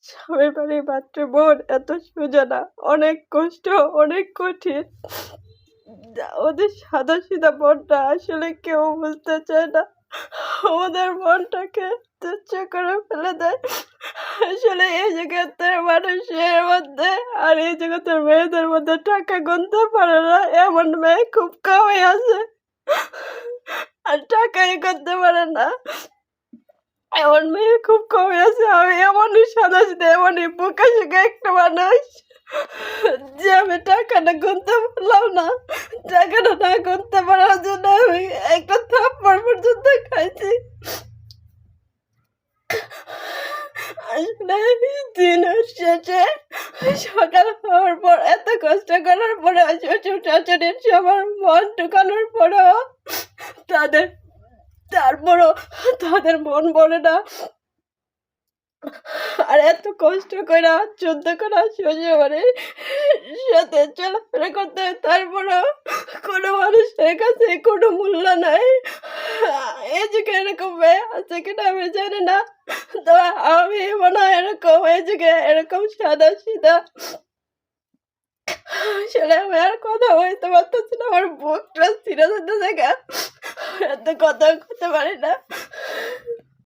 স্বামীর বাড়ির মাত্র বোন এত সোজা না। অনেক কষ্ট, অনেক কঠিন। ওদের সাদাসিধা মনটা আসলে কেউ বুঝতে চায় না। ওদের মনটাকে তুচ্ছ করে ফেলে দেয়। আসলে এই জগতের মানুষের মধ্যে আর এই জগতের মেয়েদের মধ্যে টাকা গুনতে পারে না এমন মেয়ে খুব কমই আছে। আর টাকাই করতে পারে না এমন মেয়ে খুব কমই আছে। আমি এমনই সাদাসিধা, এমনই বোকাশোকা একটা মানুষ যে আমি টাকাটা গুনতে পারলাম না। টাকাটা না গুনতে পারার জন্য আমি একটা থাপ্পড় পর্যন্ত খাইছি। আসলে দিনের শেষে সকাল হওয়ার পর এত কষ্ট করার পরে শ্বশুর শাশুড়ির সবার মন ঢুকানোর পরেও তাদের তারপরও তাদের মন ভরে না। আর এত কষ্ট করে যুদ্ধ করা শ্বশুরবাড়ির সাথে চলাফেরা করতে হয়, তারপরেও কোনো মানুষের কাছে কোনো মূল্য নাই। এই যুগে এরকম মেয়ে আছে কিনা আমি জানি না, তবে আমি মনে হয় এরকম এই যুগে এরকম সাদা সিধা। আসলে আমি আর কথা বলতে পারতেছি না, আমার বুকটা ছিঁড়ে যেতে জায়গা, এত কথা করতে পারি না।